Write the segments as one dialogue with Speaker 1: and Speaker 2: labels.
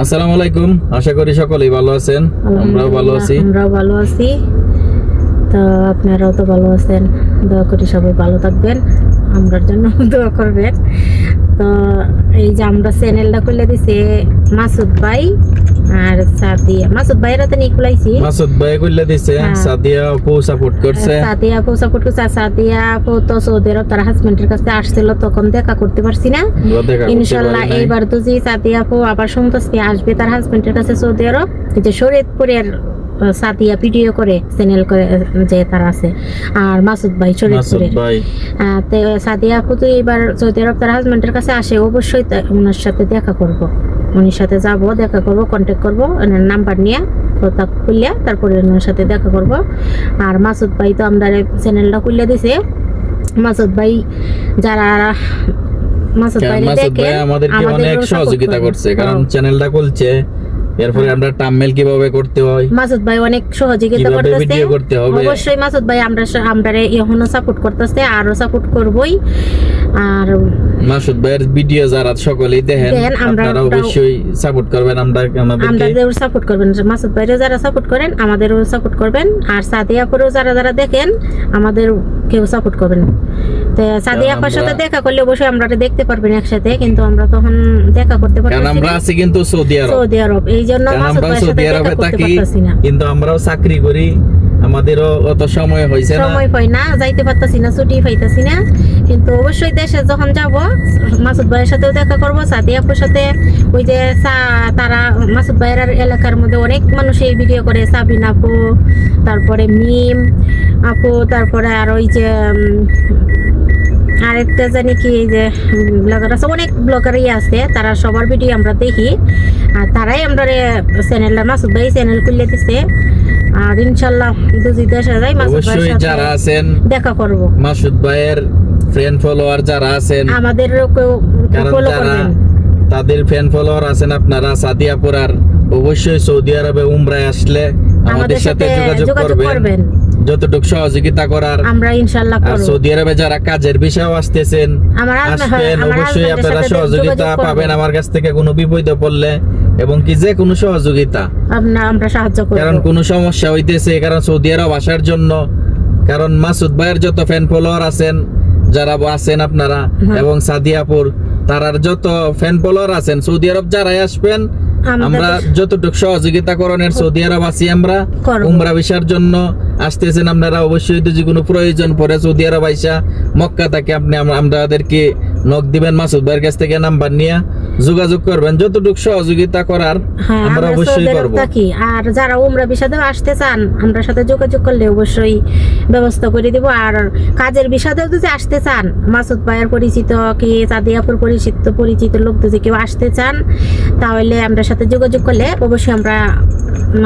Speaker 1: আসসালামু আলাইকুম, আশা করি সকলেই ভালো আছেন। আমরাও ভালো আছি।
Speaker 2: তো আপনারাও তো ভালো আছেন, দোয়া করি সবাই ভালো থাকবেন, আমরার জন্য দোয়া করবেন। তো এই যে আমরা চ্যানেলটা খুলে দিছে মাসুদ ভাই আর সাদিয়া। মাসুদ ভাইয়ের হাতে নিয়ে খুলাইছি।
Speaker 1: মাসুদ ভাই কইলা দিছে, সাদিয়া আপু সাপোর্ট করছে।
Speaker 2: সাদিয়া আপু সাপোর্ট করছে। আর সাদিয়া আপু তো সৌদি আরব তার হাজবেন্ডের কাছে আসছিল, তখন দেখা করতে পারছি না। ইনশাআল্লাহ এইবার তো যে সাদিয়া আপু আবার শুনতেছি আসবে তার হাজবেন্ডের কাছে সৌদি আরব। এই যে শরীয়তপুরের সাদিয়া ভিডিও করে চ্যানেল করে যে তার আছে, আর মাসুদ ভাই শরীয়তপুরের। তো সাদিয়া আপু তো এবার সৌদি আরব তার হাজবেন্ডের কাছে আসে, অবশ্যই ওনার সাথে দেখা করব, উনির সাথে যাব, দেখা করব, কন্ট্যাক্ট করব, ওনার নাম্বার নিয়ে কথা খুললে তারপরে ওনার সাথে দেখা করব। আর মাসুদ ভাই তো আমরা চ্যানেলটা খুলে দিছে। মাসুদ ভাই যারা মাসুদ ভাই
Speaker 1: আমাদেরকে অনেক সহযোগিতা করছে, কারণ চ্যানেলটা খুলছে, এরপরে আমরা টাম্বনেল কিভাবে করতে হয়,
Speaker 2: মাসুদ ভাই অনেক সহযোগিতা করতেছে। অবশ্যই মাসুদ ভাই আমরা এখনো সাপোর্ট করতেছে, আরো সাপোর্ট করবই। আর
Speaker 1: মাসুদ ভাইয়ের ভিডিও যারা সকলেই দেখেন, আপনারা অবশ্যই সাপোর্ট করবেন, আমাদেরও
Speaker 2: সাপোর্ট করবেন। মাসুদ ভাইরে যারা সাপোর্ট করেন আমাদেরও সাপোর্ট করবেন, আর সাদিয়া আপুরও যারা দেখেন আমাদের কেউ সাপোর্ট করবেন। তো সাদিয়া আপার সাথে দেখা করলে অবশ্যই আমরা দেখতে পারবেন একসাথে, কিন্তু আমরা তখন দেখা করতে পারছি না,
Speaker 1: আমরা আছি কিন্তু সৌদি আরব।
Speaker 2: এই জন্য মাসুদ ভাইয়ের সাথে দেখা করতে পারছি না।
Speaker 1: কিন্তু আমরাও চাকরি করি, আমাদেরও অত সময় হইছে না,
Speaker 2: সময় পাই না, যাইতে পারতাছি না, ছুটি পাইতাছি না। কিন্তু অবশ্যই দেশে যখন যাব মাসুদ ভাইয়ের সাথেও দেখা করব, সাদিয়া আপুর সাথে। ওই যে তারা মাসুদ ভাইয়ের এলাকার মধ্যে অনেক মানুষ এই ভিডিও করে, সাবিন আপু, তারপরে মিম আপু, তারপরে আর ওই যে আরেকটা জানি কি, এই যে ব্লগার আছে, অনেক ব্লগারই আছে, তারা সবার ভিডিও আমরা দেখি। আর তারাই আমরা চ্যানেলটা মাসুদ ভাই চ্যানেল খুলে দিছে। আর ইনশাআল্লাহ যদি দেশে যাই মাসুদ ভাইয়ের সাথে
Speaker 1: যারা আছেন দেখা
Speaker 2: করব।
Speaker 1: মাসুদ ভাইয়ের ফ্রেন্ড ফলোয়ার যারা আছেন,
Speaker 2: আমাদের ফলো করবেন,
Speaker 1: তাদের ফ্যান ফলোয়ার আছেন আপনারা সাদিয়া পুরার, অবশ্যই সৌদি আরবে উমরায় আসলে আমাদের সাথে যোগাযোগ করবেন, যতটুকু সহযোগিতা করার আমরা ইনশাআল্লাহ করব। সৌদি আরবে যারা কাজের বিষয়েও আসতেছেন, আসবেন, অবশ্যই আপনারা সহযোগিতা পাবেন আমার কাছ থেকে কোনো বিপদে পড়লে, এবং কি যে কোনো সহযোগিতা
Speaker 2: আমরা সাহায্য করব।
Speaker 1: কারণ কোনো সমস্যা হইতেছে, কারণ সৌদি আরব আসার জন্য, কারণ মাসুদ ভাইয়ের যত ফ্যান ফলোয়ার আছেন যারা আছেন আপনারা, এবং সাদিয়াপুর তারার যত ফ্যান ফলোয়ার আছেন সৌদি আরব যারাই আসবেন, আমরা যতটুকু সহযোগিতা করণের সৌদি আরব আছি, আমরা উমরা ভিসার জন্য আসতেছেন আপনারা, অবশ্যই যদি কোনো প্রয়োজন পড়ে সৌদি আরব আইসা মক্কা থেকে আপনি আমাদেরকে নক দিবেন, মাসুদ ভাইয়ের কাছ থেকে নাম্বার নিয়ে যোগাযোগ করবেন, যতটুকু সহযোগিতা করার আমরা অবশ্যই করব।
Speaker 2: আর যারা উমরা ভিসাতে আসতে চান আমরা সাথে যোগাযোগ করলে অবশ্যই ব্যবস্থা করে দিব। আর কাজের ভিসাতেও যদি আসতে চান, মাসুদ ভাইয়ের পরিচিত কি সাদিয়াপুর পরিচিত লোক যদি কেউ আসতে চান, তাহলে আমরা সাথে যোগাযোগ করলে অবশ্যই আমরা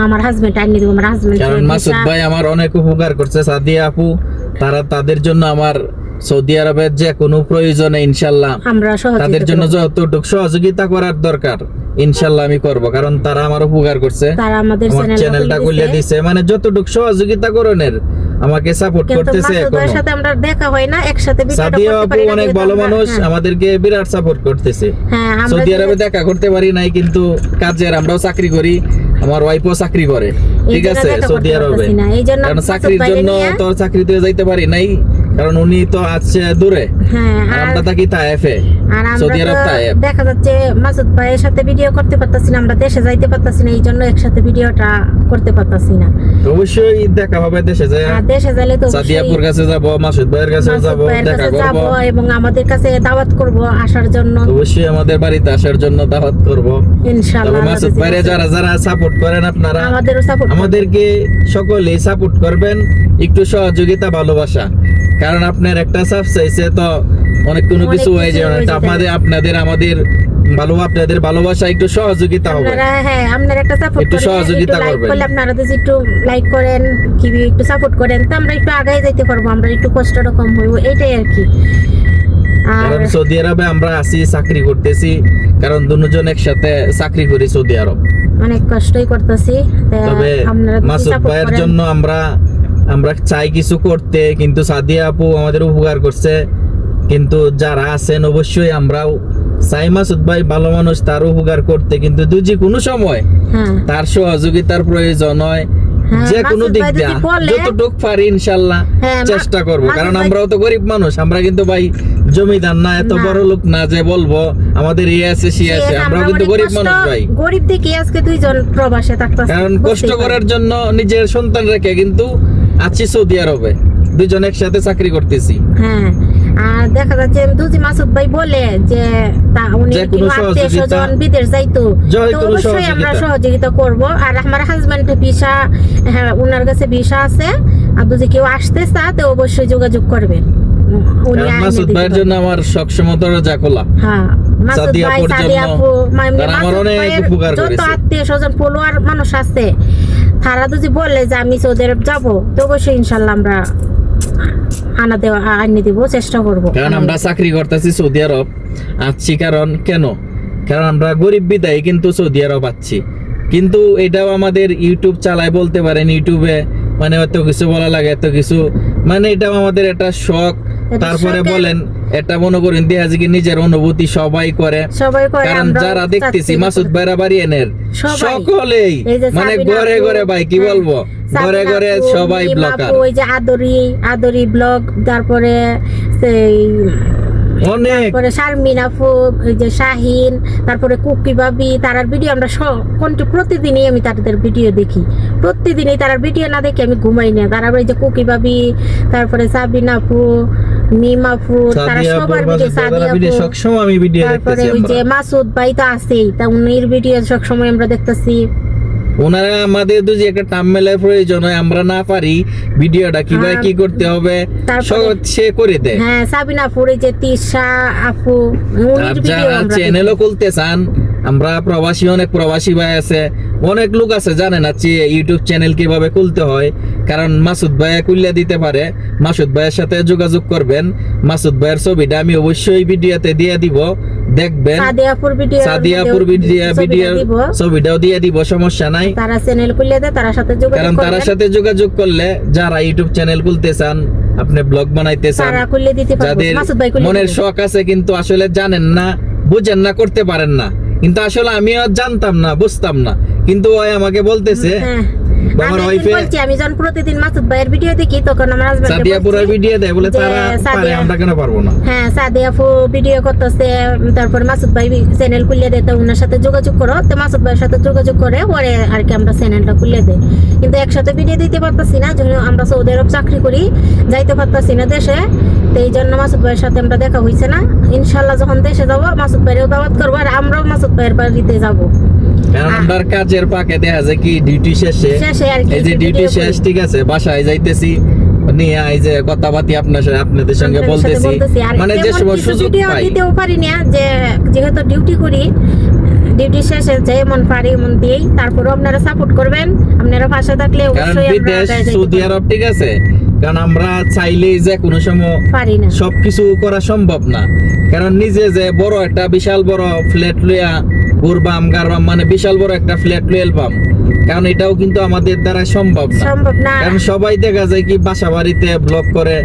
Speaker 2: আমার হাজবেন্ড আইনি দেব। আমার হাজবেন্ড,
Speaker 1: কারণ মাসুদ ভাই আমার অনেক উপকার করছে, সাদিয়া আপু তাদের জন্য আমার সৌদি আরবের যে কোনো প্রয়োজনে ইনশাআল্লাহ তাদের জন্য যতটুকু সহযোগিতা করার দরকার ইনশাআল্লাহ আমি করব, কারণ তারা আমার উপকার করছে,
Speaker 2: তারা আমাদের
Speaker 1: চ্যানেলটা খুলে দিয়েছে, মানে যতটুকু সহযোগিতা করনের আমাকে সাপোর্ট করতেছে।
Speaker 2: এখন সাথে আমরা দেখা হয় না, একসাথে ভিডিওটা করতে পারি না,
Speaker 1: অনেক ভালো মানুষ, আমাদেরকে বিরাট সাপোর্ট করতেছে। সৌদি আরবে দেখা করতে পারি নাই, কিন্তু কাজের আমরাও চাকরি করি, আমার ওয়াইফও চাকরি করে, ঠিক আছে সৌদি আরবে, কারণ চাকরির জন্য তো চাকরিতে যাইতে পারি নাই, কারণ উনি তো আছে দূরে, আমরা থাকি তায়েফে, সৌদি আরব তায়েফ।
Speaker 2: দেখা যাচ্ছে মাসুদ ভাইয়ের সাথে ভিডিও করতে পারতাছি না, আমরা দেশে যাইতে পারতাছি না, এই জন্য একসাথে ভিডিওটা করতে পারতাছি না।
Speaker 1: অবশ্যই দেখা হবে দেশে যায়,
Speaker 2: দেশে যাইলে তো
Speaker 1: সাদিয়াপুর কাছে যাব, মাসুদ ভাইয়ের কাছে যাব, দেখা করব,
Speaker 2: এবং আমাদের কাছে দাওয়াত করব আসার জন্য,
Speaker 1: অবশ্যই আমাদের বাড়িতে আসার জন্য দাওয়াত করব ইনশাআল্লাহ। মাসুদ ভাইরে যারা সাপোর্ট করেন আপনারা আমাদেরকে সকলেই সাপোর্ট করবেন, একটু সহযোগিতা ভালোবাসা, কারণ আপনার একটা সাবস্ক্রাইবে তো অনেক কোনো কিছু হয়ে যায়, আপনাদের আমাদের আপনাদের ভালোবাসা একটু সহযোগিতা হবে,
Speaker 2: আপনারা একটা সাপোর্ট
Speaker 1: একটু সহযোগিতা করবেন,
Speaker 2: আপনারা যদি একটু লাইক করেন কি একটু সাপোর্ট করেন, তো আমরা একটু আগায় যাইতে পারবো, আমরা একটু কষ্টটা কম হইব, এইটাই আর কি।
Speaker 1: কারণ সৌদি আরবে আমরা আছি, চাকরি করতেছি, কারণ দুজন একসাথে চাকরি করি সৌদি আরব,
Speaker 2: অনেক কষ্টই করতেছি।
Speaker 1: তবে মাসুদ ভাইয়ের জন্য আমরা চাই কিছু করতে, কিন্তু সাদিয়া আপু আমাদের উপকার করছে, কিন্তু যারা আছেন অবশ্যই আমরাও চাই মাসুদ ভাই ভালো মানুষ, তার উপকার করতে, কিন্তু যদি কোনো সময়
Speaker 2: হ্যাঁ
Speaker 1: তার সহযোগিতার প্রয়োজন হয়
Speaker 2: হ্যাঁ,
Speaker 1: যে কোনো
Speaker 2: মাসুদ
Speaker 1: দিক
Speaker 2: ভাই যদি
Speaker 1: দিয়ে
Speaker 2: বলে-
Speaker 1: যতটুক পারি ইনশাল্লাহ
Speaker 2: হ্যাঁ,
Speaker 1: চেষ্টা করব,
Speaker 2: মাসুদ
Speaker 1: কারণ
Speaker 2: ভাই-
Speaker 1: আমরাও তো গরিব মানুষ, আমরা কিন্তু ভাই জমিদার না, এত
Speaker 2: না।
Speaker 1: বড় লোক না যে বলবো আমাদের ইয়ে আছে সে আছে, আমরাও কিন্তু
Speaker 2: অনেক
Speaker 1: গরিব
Speaker 2: কষ্ট-
Speaker 1: মানুষ ভাই।
Speaker 2: গরিব দেখে আজকে দুইজন প্রবাসে থাকতেছে,
Speaker 1: কারণ কষ্ট করার জন্য নিজের সন্তান রেখে কিন্তু আছি সৌদি আরবে, দুজন একসাথে চাকরি করতেছি।
Speaker 2: হ্যাঁ, আর দেখা যাচ্ছে যদি মাসুদ ভাই বলে যে উনি
Speaker 1: যে কোনো
Speaker 2: আত্মীয়
Speaker 1: সহযোগিতা-
Speaker 2: স্বজন বিদেশ যাইতো,
Speaker 1: যে
Speaker 2: তো
Speaker 1: কোনো
Speaker 2: অবশ্যই আমরা
Speaker 1: সহযোগিতা।
Speaker 2: সহযোগিতা করব। আর আমার হাজবেন্ড ভিসা, হ্যাঁ ওনার কাছে ভিসা আছে, আর যদি কেউ আসতে চায় তো অবশ্যই যোগাযোগ করবেন, উনি
Speaker 1: কারণ
Speaker 2: আইনে
Speaker 1: মাসুদ
Speaker 2: দিতে
Speaker 1: ভাইয়ের
Speaker 2: পারবেন।
Speaker 1: জন্য আমার সবসময় দরজা খোলা।
Speaker 2: হ্যাঁ, মাসুদ
Speaker 1: সাদিয়া
Speaker 2: ভাই,
Speaker 1: আপুর
Speaker 2: সাদিয়া
Speaker 1: জন্য
Speaker 2: আপু, মানে
Speaker 1: তারা আমার
Speaker 2: মাসুদ
Speaker 1: অনেক
Speaker 2: ভাইয়ের
Speaker 1: উপকার
Speaker 2: যত
Speaker 1: করেছে।
Speaker 2: আত্মীয় স্বজন ফলোয়ার মানুষ আছে, তারা যদি বলে যে আমি সৌদি আরব যাবো, তো অবশ্যই ইনশাল্লাহ আমরা আনিয়ে দিব, চেষ্টা করবো।
Speaker 1: কারণ আমরা চাকরি করতেছি সৌদি আরব আছি, কারণ কেন, কারণ আমরা গরিব বিদায় কিন্তু সৌদি আরব আছি, কিন্তু এটাও আমাদের ইউটিউব চালায় বলতে পারেন, ইউটিউবে মানে এত কিছু বলা লাগে, এত কিছু মানে এটাও আমাদের একটা শখ।
Speaker 2: এটা
Speaker 1: তারপরে
Speaker 2: শখের-
Speaker 1: বলেন এটা মনে করেন দেহাজি কি নিজের অনুভূতি সবাই করে,
Speaker 2: সবাই করে,
Speaker 1: কারণ
Speaker 2: আমরাও
Speaker 1: যারা দেখতেছি
Speaker 2: চাচ্ছি।
Speaker 1: মাসুদ ভাইরা বাড়ি এনের
Speaker 2: সবাই।
Speaker 1: সকলেই
Speaker 2: এই যে
Speaker 1: মানে
Speaker 2: সাবিনা
Speaker 1: ঘরে
Speaker 2: আপু,
Speaker 1: ঘরে ভাই কি
Speaker 2: হ্যাঁ,
Speaker 1: বলবো, ঘরে
Speaker 2: সাবিনা
Speaker 1: ঘরে
Speaker 2: আপু,
Speaker 1: সবাই
Speaker 2: মিম
Speaker 1: ব্লগার,
Speaker 2: আপু, ওই যে আদরি ব্লগ, তারপরে সেই
Speaker 1: অনেক
Speaker 2: তারপরে শারমিন আপু, ওই যে শাহিন, তারপরে কুকি ভাবি, তারার ভিডিও আমরা প্রতিদিনই আমি তাদের ভিডিও দেখি, প্রতিদিনই তারার ভিডিও না দেখে আমি ঘুমাই না। তারা ওই যে কুকি ভাবি, তারপরে সাবিন আপু, মিম আপু, তারা
Speaker 1: সাদিয়া আপুর
Speaker 2: সবার ভিডিও,
Speaker 1: মাসুদ ভাইয়ের
Speaker 2: সাদিয়া
Speaker 1: ভিডিও
Speaker 2: আপু,
Speaker 1: সবসময় আমি ভিডিও
Speaker 2: তারপরে
Speaker 1: দেখতেছি
Speaker 2: ওই যে
Speaker 1: আমরা।
Speaker 2: মাসুদ ভাই তো আছেই, তা উনির ভিডিও সবসময় আমরা দেখতেছি।
Speaker 1: ওনারা আমাদের যদি একটা টাম্মেলের প্রয়োজন হয়, আমরা না পারি ভিডিওটা কিভাবে
Speaker 2: হ্যাঁ,
Speaker 1: কি করতে হবে
Speaker 2: তারপরে-
Speaker 1: সব সে করে দেয়।
Speaker 2: হ্যাঁ, সাবিনা আপুর, এই যে তিশা আপু, উনির
Speaker 1: আর
Speaker 2: ভিডিও
Speaker 1: যারা
Speaker 2: আমরা
Speaker 1: চ্যানেলও খুলতে চান, আমরা প্রবাসী, অনেক প্রবাসী ভাই আছে, অনেক লোক আছে জানে না যে ইউটিউব চ্যানেল কিভাবে খুলতে হয়, কারণ মাসুদ ভাইয়া খুলে দিতে পারে। মাসুদ ভাইয়ের সাথে যোগাযোগ করবেন, মাসুদ ভাইয়ের ছবিটা আমি অবশ্যই ভিডিওতে দিয়ে দিব, দেখবেন।
Speaker 2: সাদিয়াপুর ভিডিও,
Speaker 1: সাদিয়াপুর ভিডিও ছবিটাও দিয়ে দিব, সমস্যা নাই।
Speaker 2: তারা চ্যানেল খুলে দেয়, তার সাথে
Speaker 1: কারণ
Speaker 2: যোগাযোগ
Speaker 1: তার
Speaker 2: করবেন,
Speaker 1: সাথে যোগাযোগ করলে যারা ইউটিউব চ্যানেল খুলতে চান, আপনি ব্লগ বানাইতে চান,
Speaker 2: তারা খুলে দিতে পারবে,
Speaker 1: যাদের
Speaker 2: মাসুদ ভাই খুলে
Speaker 1: মনের
Speaker 2: দিবে।
Speaker 1: শখ আছে কিন্তু আসলে জানেন না, বুঝেন না, করতে পারেন না, কিন্তু আসলে আমিও জানতাম না, বুঝতাম না, কিন্তু ওই আমাকে বলতেছে
Speaker 2: হ্যাঁ,
Speaker 1: আমার
Speaker 2: আমি
Speaker 1: ওয়াইফে
Speaker 2: বলছি, আমি যখন প্রতিদিন মাসুদ ভাইয়ের ভিডিও দেখি, তখন আমার হাজবেন্ড
Speaker 1: সাদিয়াপুরের ভিডিও দেয় বলে তারা পারে, আমরা কেন পারবো না?
Speaker 2: হ্যাঁ, সাদিয়াপু ভিডিও করতেছে, তারপর মাসুদ ভাই চ্যানেল খুলে দেয়, তো ওনার সাথে যোগাযোগ করো, তো মাসুদ ভাইয়ের সাথে যোগাযোগ করে পরে আর কি আমরা চ্যানেলটা খুলে দেয়। কিন্তু একসাথে ভিডিও দিতে পারতেছি না, যখন আমরা সৌদি আরব চাকরি করি, যাইতে পারতেছি না দেশে, তো এই জন্য মাসুদ ভাইয়ের সাথে আমরা দেখা হয়েছে না। ইনশাল্লাহ যখন দেশে যাবো, মাসুদ ভাইয়েরও দাওয়াত করবো, আর আমরাও মাসুদ ভাইয়ের বাড়িতে যাবো।
Speaker 1: কারণ আমরা কাজের পাকে দেখা যায় কি ডিউটি শেষে,
Speaker 2: শেষে আর কি
Speaker 1: এই যে ডিউটি
Speaker 2: ভিডিও
Speaker 1: শেষ, ঠিক আছে, বাসায় যাইতেছি, নিয়ে এই যে কথাবার্তি আপনাদের সঙ্গে বলতেছি,
Speaker 2: আর
Speaker 1: মানে যে
Speaker 2: তেমন
Speaker 1: সময়
Speaker 2: কিছু
Speaker 1: সুযোগ
Speaker 2: ভিডিও
Speaker 1: পাই।
Speaker 2: দিতেও পারি না, যে যেহেতু ডিউটি করি, ডিউটি শেষে যেমন পারি এমন দিই। তারপরে আপনারা সাপোর্ট করবেন, আপনারা পাশে থাকলে
Speaker 1: কারণ
Speaker 2: অবশ্যই আমরা
Speaker 1: বিদেশ
Speaker 2: আগায় যাইতে
Speaker 1: সৌদি
Speaker 2: পারবো।
Speaker 1: আরব, ঠিক আছে, কারণ আমরা চাইলেই যে কোনো সময়
Speaker 2: পারি না।
Speaker 1: সবকিছু করা সম্ভব না, কারণ নিজে যে বড় একটা বিশাল বড় ফ্ল্যাট লইয়া ঘুরবাম গারবাম, মানে বিশাল বড় একটা ফ্ল্যাট লইয়া এলবাম, কারণ এটাও কিন্তু আমাদের দ্বারা সম্ভব না।
Speaker 2: সম্ভব না।
Speaker 1: কারণ সবাই দেখা যায় কি বাসা বাড়িতে ব্লগ করে,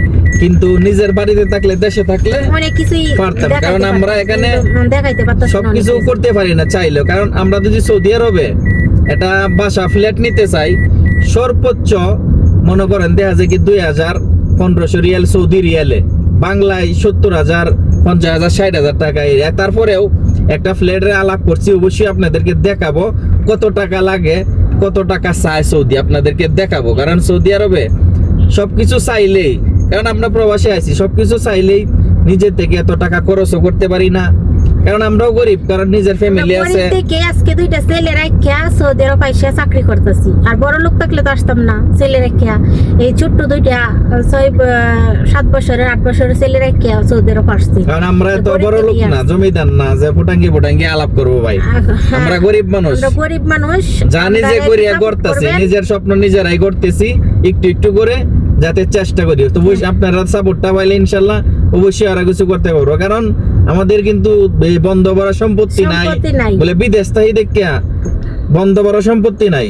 Speaker 1: কিন্তু নিজের বাড়িতে থাকলে, দেশে থাকলে
Speaker 2: অনেক কিছুই
Speaker 1: পারতাম,
Speaker 2: দেখাইতে
Speaker 1: কারণ আমরা
Speaker 2: পারি,
Speaker 1: এখানে
Speaker 2: কিন্তু দেখাইতে পারতাছি না
Speaker 1: সবকিছু
Speaker 2: অনেক কিছু।
Speaker 1: করতে পারি না চাইলেও। কারণ আমরা যদি সৌদি আরবে একটা বাসা ফ্ল্যাট নিতে চাই, সর্বোচ্চ মনে করেন দেখা যায় কি 2000-1500 রিয়াল, সৌদি রিয়ালে বাংলায় 70,000, 50,000, 60,000 টাকা। তারপরেও একটা ফ্ল্যাটের আলাপ করছি, অবশ্যই আপনাদেরকে দেখাবো কত টাকা লাগে, কত টাকা চায় সৌদি, আপনাদেরকে দেখাবো। কারণ সৌদি আরবে সবকিছু চাইলেই, কারণ আমরা প্রবাসে আছি, সবকিছু চাইলেই নিজের থেকে এত টাকা খরচও করতে পারি না, কারণ আমরাও গরিব, কারণ নিজের ফ্যামিলি
Speaker 2: আমরা
Speaker 1: আছে।
Speaker 2: গরিব থেকে আজকে দুইটা ছেলে রাখিয়া সৌদি আরব আইসা চাকরি করতেছি, আর বড় লোক থাকলে তো আসতাম না। ছেলে রাখিয়া, এই ছোট্ট দুইটা 7 বছরের 8 বছরের ছেলে রাখিয়া সৌদি আরব আসছি।
Speaker 1: কারণ আমরা তো
Speaker 2: গরিব
Speaker 1: বড় লোক
Speaker 2: থেকে
Speaker 1: না,
Speaker 2: আসছি।
Speaker 1: জমিদার না যে ফুটাঙ্গি আলাপ করবো ভাই, আমরা গরিব মানুষ,
Speaker 2: আমরা গরিব মানুষ,
Speaker 1: জানি যে
Speaker 2: আপনারা
Speaker 1: করিয়া
Speaker 2: support
Speaker 1: করতেছি,
Speaker 2: করবেন।
Speaker 1: নিজের স্বপ্ন নিজেরাই করতেছি, একটু একটু করে যাতে চেষ্টা করি। তো আপনারা সাপোর্টটা পাইলে ইনশাল্লাহ অবশ্যই আরো কিছু করতে পারবো। কারণ আমাদের কিন্তু এই বন্ধ করা সম্পত্তি নাই,
Speaker 2: সম্পত্তি নাই।
Speaker 1: বলে বিদেশ থেকে দেখিয়া বন্ধ করা সম্পত্তি নাই,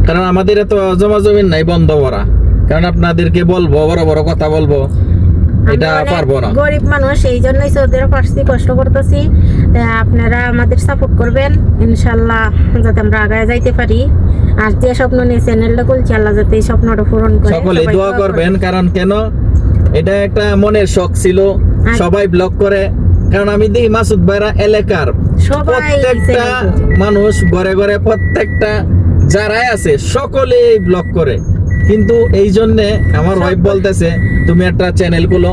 Speaker 1: কারণ আমাদের এত জমা জমিন নাই বন্ধ করা। কারণ আপনাদেরকে বলবো, বড় বড় কথা বলবো, এটা
Speaker 2: আমরা অনেক
Speaker 1: পারবো না।
Speaker 2: গরিব মানুষ, এই জন্যই সৌদি আরব আসছি, কষ্ট করতেছি। আপনারা আমাদের সাপোর্ট করবেন ইনশাল্লাহ, যাতে আমরা আগায় যাইতে পারি। আর যে স্বপ্ন নিয়ে চ্যানেলটা খুলছি, আল্লাহ যাতে এই স্বপ্নটা পূরণ করে।
Speaker 1: সকলেই
Speaker 2: সবাই
Speaker 1: দোয়া করবেন, কারণ কেন এটা একটা মনের শখ ছিল, সবাই ব্লগ করে। কারণ আমি দেখি মাসুদ ভাইরা এলাকার
Speaker 2: সবাই
Speaker 1: প্রত্যেকটা
Speaker 2: channel করছে।
Speaker 1: মানুষ ঘরে ঘরে প্রত্যেকটা যারাই আছে সকলেই ব্লগ করে। কিন্তু এই জন্য আমার ওয়াইফ বলতেছে তুমি একটা চ্যানেল খুলো।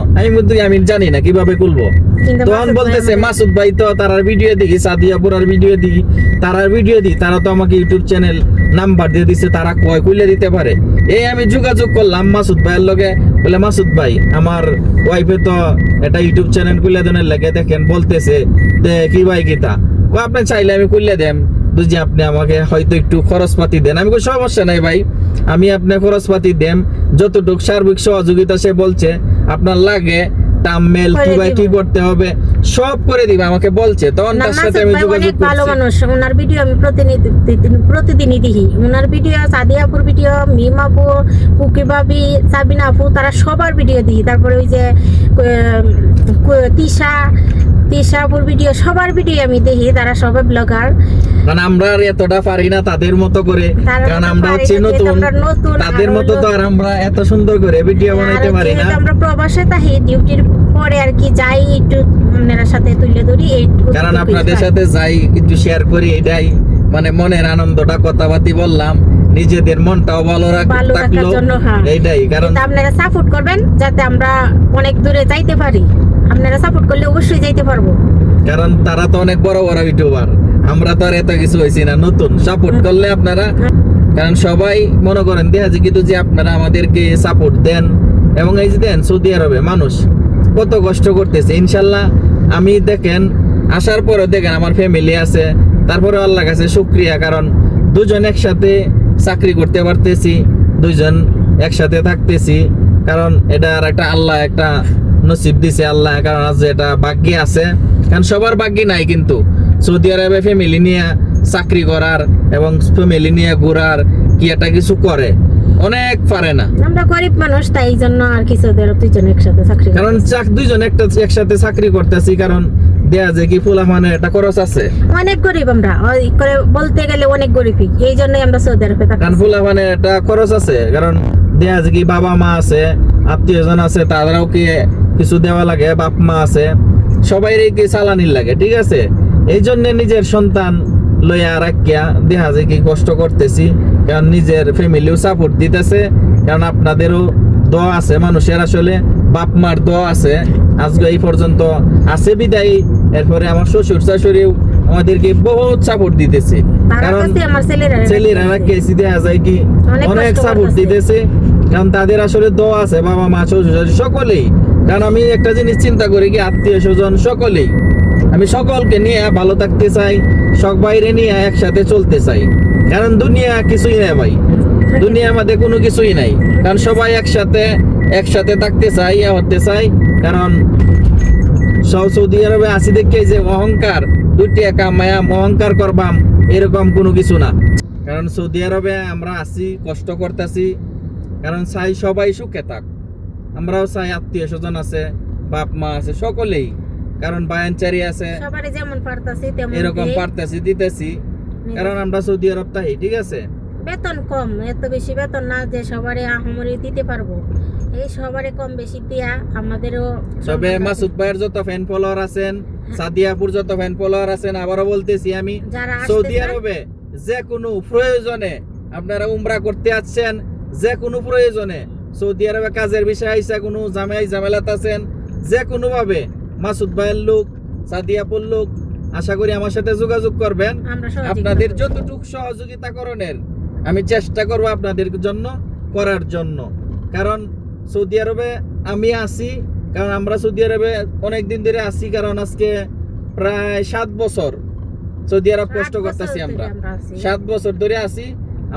Speaker 1: আমি জানি না কিভাবে খুলবো।
Speaker 2: কিন্তু
Speaker 1: তখন
Speaker 2: মাসুদ ভাই
Speaker 1: বলতেছে
Speaker 2: আমাদের-
Speaker 1: মাসুদ ভাই তো তারার ভিডিও দেখি, সাদিয়াপুরার ভিডিও দেখি, তারার ভিডিও দিই, তারা তো আমাকে ইউটিউব চ্যানেল নাম্বার দিয়ে দিছে, তারা কয় খুলে দিতে পারে। এই আমি যোগাযোগ করলাম মাসুদ ভাইয়ের লগে, বলে মাসুদ ভাই আমার ওয়াইফে তো এটা ইউটিউব চ্যানেল খুলে দেনের লাগে, দেখেন বলতেছে কি ভাই গীতা আপনি চাইলে আমি খুলে দেন, বুঝি আপনি আমাকে হয়তো একটু খরচপাতি দেন। আমি কই সমস্যা নাই ভাই, আমি আপনার খরচপাতি দেন, যতটুকু সার্বিক সহযোগিতা সে বলছে আপনার লাগে টামমেল
Speaker 2: করে
Speaker 1: কি ভাই কি
Speaker 2: দিব।
Speaker 1: করতে হবে সব করে দিবে আমাকে বলছে। তখন
Speaker 2: না,
Speaker 1: তার সাথে
Speaker 2: মাসুদ
Speaker 1: আমি
Speaker 2: ভাই
Speaker 1: যোগাযোগ
Speaker 2: অনেক ভালো
Speaker 1: করছি।
Speaker 2: মানুষ, ওনার ভিডিও আমি প্রতিদিনই দেখি। ওনার ভিডিও, সাদিয়াপুর ভিডিও, মিম আপু, কুকি ভাবি, সাবিনা আপু, তারা সবার ভিডিও দেখি। তারপরে ওই যে তিশাপুর ভিডিও, সবার ভিডিও আমি দেখি। তারা সবাই ব্লগার।
Speaker 1: কারণ আমরা আর এতটা পারি না তাদের মতো করে,
Speaker 2: তারা
Speaker 1: কারণ
Speaker 2: তো
Speaker 1: আমরা
Speaker 2: পারি
Speaker 1: হচ্ছে
Speaker 2: না, যেহেতু
Speaker 1: নতুন,
Speaker 2: আমরা নতুন,
Speaker 1: তাদের
Speaker 2: আর
Speaker 1: মতো তো আর আমরা এত সুন্দর করে ভিডিও বানাইতে পারি না।
Speaker 2: যেহেতু আমরা প্রবাসে থাকি, ডিউটির পরে আর কি যাই একটু আপনার সাথে তুলে ধরি,
Speaker 1: কারণ আপনাদের সাথে যাই একটু শেয়ার করি, এটাই মানে মনের আনন্দটা কথাবার্তি বললাম, নিজেদের মনটাও ভালো
Speaker 2: ভালো রাখার
Speaker 1: থাকলো
Speaker 2: জন্য। হ্যাঁ,
Speaker 1: এইটাই কারণ।
Speaker 2: কিন্তু আপনারা সাপোর্ট করবেন যাতে আমরা অনেক দূরে যাইতে পারি। আপনারা সাপোর্ট করলে অবশ্যই যাইতে পারবো।
Speaker 1: কারণ তারা তো অনেক বড় বড় ইউটিউবার, আমরা তো আর এত কিছু হয়েছি না, নতুন। সাপোর্ট করলে আপনারা, কারণ সবাই মনে করেন দেখা যায় কিন্তু যে আপনারা আমাদেরকে সাপোর্ট দেন, এবং এই যে দেন সৌদি আরবে মানুষ কত কষ্ট করতেছে। ইনশাল্লাহ আমি দেখেন আসার পরে দেখেন আমার ফ্যামিলি আছে, তারপরে আল্লাহ কাছে শুকরিয়া, কারণ দুজন একসাথে চাকরি করতে পারতেছি, দুইজন একসাথে থাকতেছি, কারণ এটা আর একটা আল্লাহ একটা নসিব দিছে আল্লাহ, কারণ আজ এটা ভাগ্যে আছে। কারণ সবার ভাগ্যে নাই কিন্তু সৌদি আরবে ফ্যামিলি নিয়ে চাকরি করার এবং ফ্যামিলি নিয়ে ঘোরার কি একটা কিছু করে, অনেক পারে না।
Speaker 2: আমরা গরিব মানুষ, তাই এই জন্য আর কি সৌদি আরব দুইজন একসাথে চাকরি করি।
Speaker 1: কারণ দুইজন একসাথে চাকরি করতেছি, কারণ দেয়া যায় কি ফুলা মানে একটা খরচ আছে,
Speaker 2: অনেক গরিব আমরা, ওই করে বলতে গেলে অনেক গরিবই। এই জন্যই আমরা সৌদি আরবে থাকি।
Speaker 1: কারণ ফুলা মানে একটা খরচ আছে, কারণ দেয়া যায় কি বাবা মা আছে, আত্মীয় জন আছে, তারাও কি কিছু দেওয়া লাগে, বাপ মা আছে, সবাই কি চালানির লাগে, ঠিক আছে। এই জন্য নিজের সন্তান লইয়া রাখিয়া দেখা যায় কি কষ্ট করতেছি, কারণ নিজের ফ্যামিলিও সাপোর্ট দিতেছে, কারণ আপনাদেরও দোয়া আছে, মানুষের আসলে বাপ মার দোয়া আছে। আজকে এই পর্যন্ত আছে বিদায়ী, এরপরে আমার শ্বশুর শাশুড়িও আমাদেরকে বহুত সাপোর্ট দিতেছে,
Speaker 2: তারা
Speaker 1: কারণ
Speaker 2: কাছে আমার
Speaker 1: ছেলেরা কেসি দেয়া যায় কি অনেক
Speaker 2: কষ্ট
Speaker 1: সাপোর্ট
Speaker 2: করতেছে।
Speaker 1: দিতেছে, কারণ তাদের আসলে দোয়া আছে, বাবা মা শ্বশুর শাশুড়ি সকলেই। কারণ আমি একটা জিনিস চিন্তা করি কি আত্মীয় স্বজন সকলেই, আমি সকলকে নিয়ে ভালো থাকতে চাই, সব বাইরে নিয়ে একসাথে চলতে চাই। কারণ দুনিয়া কিছুই নাই ভাই, দুনিয়ার মধ্যে কোনো কিছুই নাই, কারণ সবাই একসাথে থাকতে চাই, হতে চাই। কারণ সব সৌদি আরবে আসি দেখে যে অহংকার, দুটি একা মায়া অহংকার করবাম এরকম কোনো কিছু না। কারণ সৌদি আরবে আমরা আসি কষ্ট করতেছি, কারণ চাই সবাই সুখে থাক, আমরাও চাই আত্মীয় স্বজন আছে, বাপ মা আছে সকলেই, কারণ বায়ানচারি আছে,
Speaker 2: সবারই যেমন পারতাছি তেমন
Speaker 1: এরকম
Speaker 2: দিই।
Speaker 1: পারতেছি দিতেছি, কারণ আমরা সৌদি আরব তাই, ঠিক আছে।
Speaker 2: বেতন কম, এত বেশি বেতন না যে সবারই আহামরি দিতে পারবো। এই সবারই কম বেশি দিয়া আমাদেরও
Speaker 1: তবে মাসুদ ভাইয়ের যত ফ্যান ফলোয়ার আছেন, সাদিয়াপুর যত ফ্যান ফলোয়ার আছেন, আবারও বলতেছি আমি,
Speaker 2: যারা
Speaker 1: সৌদি
Speaker 2: আসতেছে
Speaker 1: আরবে যে কোনো প্রয়োজনে আপনারা উমরা করতে আসছেন, যে কোনো প্রয়োজনে সৌদি আরবে কাজের বিষয় আইসা কোনো ঝামেলাত আছেন, যে কোনো ভাবে মাসুদ ভাইয়ের লোক, সাদিয়াপুর লোক, আশা করি আমার সাথে যোগাযোগ করবেন।
Speaker 2: আমরা সহযোগিতা
Speaker 1: আপনাদের
Speaker 2: করবো।
Speaker 1: যতটুকু সহযোগিতা করণের আমি চেষ্টা করব আপনাদের জন্য করার জন্য, কারণ সৌদি আরবে আমি আসি, কারণ আমরা সৌদি আরবে অনেক দিন ধরে আসি, কারণ আজকে প্রায় 7 বছর সৌদি আরব কষ্ট
Speaker 2: 7 বছর
Speaker 1: করতেছি
Speaker 2: ধরে
Speaker 1: আমরা,
Speaker 2: আছি।
Speaker 1: 7 বছর ধরে আসি।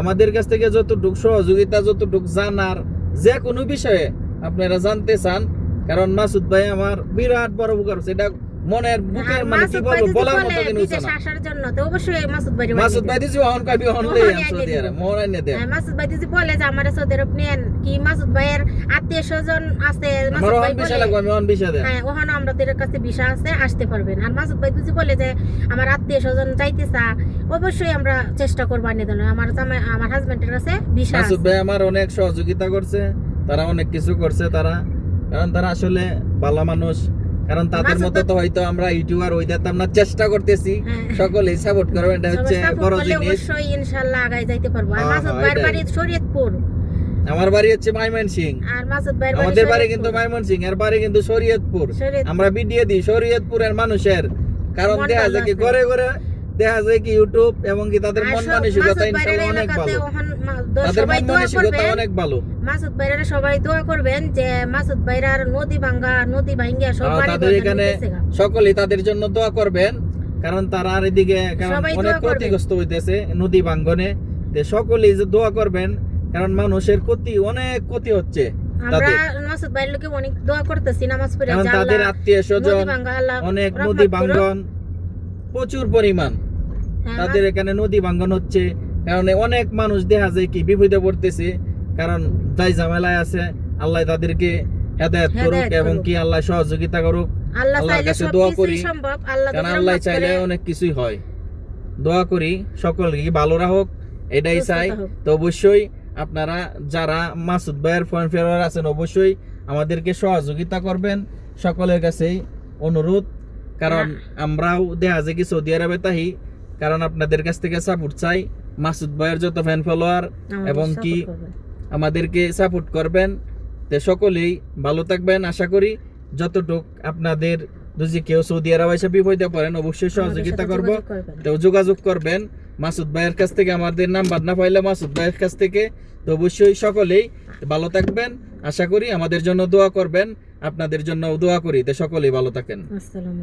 Speaker 1: আমাদের কাছ থেকে যতটুকু সহযোগিতা, যতটুকু জানার, যে কোনো বিষয়ে আপনারা জানতে চান, কারণ মাসুদ ভাই আমার বিরাট বড় উপকার হচ্ছে, এটা মনের বুকে
Speaker 2: আর
Speaker 1: মানে কি
Speaker 2: মাসুদ ভাই
Speaker 1: বলবো
Speaker 2: যদি
Speaker 1: বলার
Speaker 2: বলে
Speaker 1: মতো কিছু
Speaker 2: বিদেশ
Speaker 1: না।
Speaker 2: আসার জন্য তো অবশ্যই মাসুদ ভাই
Speaker 1: মাসুদ ভাই দিছি অহন কবি অনলে
Speaker 2: মোহন আইনে
Speaker 1: সৌদি
Speaker 2: দিব।
Speaker 1: আরব মোহন আইনে দেন।
Speaker 2: মাসুদ ভাই যদি বলে যে আমার সৌদি আরব নেন, কি মাসুদ ভাইয়ের আত্মীয় স্বজন আছে,
Speaker 1: আমার
Speaker 2: মাসুদ ভাই
Speaker 1: অহন বিষয়
Speaker 2: বলে
Speaker 1: লাগবে আমি অহন বিষয় দেন।
Speaker 2: হ্যাঁ ওখানে আমাদের কাছে ভিসা আছে, আসতে পারবেন। আর মাসুদ ভাই যদি বলে যে আমার আত্মীয় স্বজন যাইতে চা, অবশ্যই আমরা চেষ্টা করবো আনিয়ে দেন। আমার আমার হাজবেন্ডের কাছে ভিসা
Speaker 1: মাসুদ
Speaker 2: আছে।
Speaker 1: ভাই আমার অনেক সহযোগিতা করছে, তারা অনেক কিছু করছে তারা, কারণ তারা আসলে ভালো মানুষ। কারণ তাদের
Speaker 2: মাসুদ
Speaker 1: মতো তো হয়তো আমরা ইউটিউবার হইতে আমরা চেষ্টা করতেছি,
Speaker 2: হ্যাঁ।
Speaker 1: সকলেই সাপোর্ট করবেন, এটা হচ্ছে
Speaker 2: সবাই support
Speaker 1: বড়
Speaker 2: করলে
Speaker 1: জিনিস।
Speaker 2: অবশ্যই ইনশাআল্লাহ আগায় যাইতে পারবো। আর
Speaker 1: হ্যাঁ,
Speaker 2: মাসুদ
Speaker 1: হ্যাঁ,
Speaker 2: ভাইয়ের
Speaker 1: এটাই।
Speaker 2: বাড়ি শরীয়তপুর,
Speaker 1: আমার বাড়ি হচ্ছে ময়মনসিং,
Speaker 2: আর মাসুদ ভাইয়ের
Speaker 1: আমাদের বাড়ি
Speaker 2: শরীয়তপুর।
Speaker 1: কিন্তু ময়মনসিং, এর বাড়ি কিন্তু শরীয়তপুর।
Speaker 2: শরীয়তপুর।
Speaker 1: আমরা ভিডিও দিই শরীয়তপুরের মানুষের, কারণ
Speaker 2: মন
Speaker 1: দেখা
Speaker 2: ভালো
Speaker 1: যায় কি
Speaker 2: আছে।
Speaker 1: ঘরে ঘরে দেখা যায় কি ইউটিউব এবং কি তাদের
Speaker 2: আর
Speaker 1: মন
Speaker 2: সব
Speaker 1: মানসিকতা
Speaker 2: মাসুদ ভাইয়ের
Speaker 1: ইনশাআল্লাহ অনেক
Speaker 2: এলাকাতে
Speaker 1: ভালো,
Speaker 2: ওখান
Speaker 1: তাদের
Speaker 2: সবাই
Speaker 1: মন
Speaker 2: দোয়া
Speaker 1: মানসিকতা
Speaker 2: করবেন।
Speaker 1: অনেক ভালো।
Speaker 2: মাসুদ ভাইরা সবাই দোয়া করবেন যে মাসুদ ভাইরার নদী ভাঙ্গিয়া সব বাড়ি
Speaker 1: তাদের এখানে সকলেই তাদের জন্য দোয়া করবেন, কারণ তারা আর এদিকে কারণ
Speaker 2: সবাই
Speaker 1: অনেক
Speaker 2: দোয়া করবেন।
Speaker 1: ক্ষতিগ্রস্ত হইতেছে নদী ভাঙ্গনে, সকলেই যে দোয়া করবেন, কারণ মানুষের অনেক ক্ষতি হচ্ছে
Speaker 2: আমরা
Speaker 1: তাদের,
Speaker 2: মাসুদ ভাইয়ের লোকে অনেক দোয়া করতেছি, নামাজ পড়ে
Speaker 1: কারণ
Speaker 2: যে
Speaker 1: তাদের
Speaker 2: আল্লাহ
Speaker 1: আত্মীয় স্বজন
Speaker 2: নদী ভাঙ্গা আল্লাহ
Speaker 1: অনেক
Speaker 2: রহমত
Speaker 1: নদী
Speaker 2: করুক।
Speaker 1: ভাঙ্গন প্রচুর পরিমাণ,
Speaker 2: হ্যাঁ,
Speaker 1: তাদের এখানে নদী ভাঙ্গন হচ্ছে, কারণ অনেক মানুষ দেখা যায় কি বিপদে পড়তেছে, কারণ যাই ঝামেলায় আছে, আল্লাহ তাদেরকে হেদায়েত করুক
Speaker 2: হেদায়েত
Speaker 1: এবং
Speaker 2: করুক।
Speaker 1: কি আল্লাহ সহযোগিতা করুক।
Speaker 2: আল্লাহ
Speaker 1: আল্লাহর
Speaker 2: চাইলে
Speaker 1: কাছে দোয়া করি,
Speaker 2: সবকিছুই সম্ভব, আল্লাহ
Speaker 1: কারণ
Speaker 2: যদি
Speaker 1: আল্লাহ
Speaker 2: রহমত
Speaker 1: চাইলে
Speaker 2: করে,
Speaker 1: অনেক কিছুই হয়। দোয়া করি সকলকে ভালো রাখুক, এটাই
Speaker 2: সুস্থ
Speaker 1: চাই।
Speaker 2: থাকুক।
Speaker 1: তো অবশ্যই আপনারা যারা মাসুদ ভাইয়ের ফ্যান ফলোয়ার আছেন অবশ্যই আমাদেরকে সহযোগিতা করবেন, সকলের কাছেই অনুরোধ, কারণ আমরাও দেখা যায় কি সৌদি আরবে তাহি, কারণ আপনাদের কাছ থেকে সাপোর্ট চাই। মাসুদ ভাইয়ের যত ফ্যান ফলোয়ার
Speaker 2: আমাদের
Speaker 1: এবং কি
Speaker 2: support করবেন।
Speaker 1: আমাদেরকে সাপোর্ট করবেন, তো সকলেই ভালো থাকবেন। আশা করি যতটুক আপনাদের যদি কেউ সৌদি আরব এসে বিপদে পড়েন অবশ্যই সহযোগিতা
Speaker 2: আমাদের
Speaker 1: করব,
Speaker 2: সাথে যোগাযোগ করবেন।
Speaker 1: তো যোগাযোগ করবেন মাসুদ ভাইয়ের কাছ থেকে। আমাদের নাম্বার না পাইলে মাসুদ ভাইয়ের কাছ থেকে, তো অবশ্যই সকলেই ভালো থাকবেন। আশা করি আমাদের জন্য দোয়া করবেন, আপনাদের জন্য দোয়া করি, তো সকলেই ভালো থাকেন।
Speaker 2: আসসালামু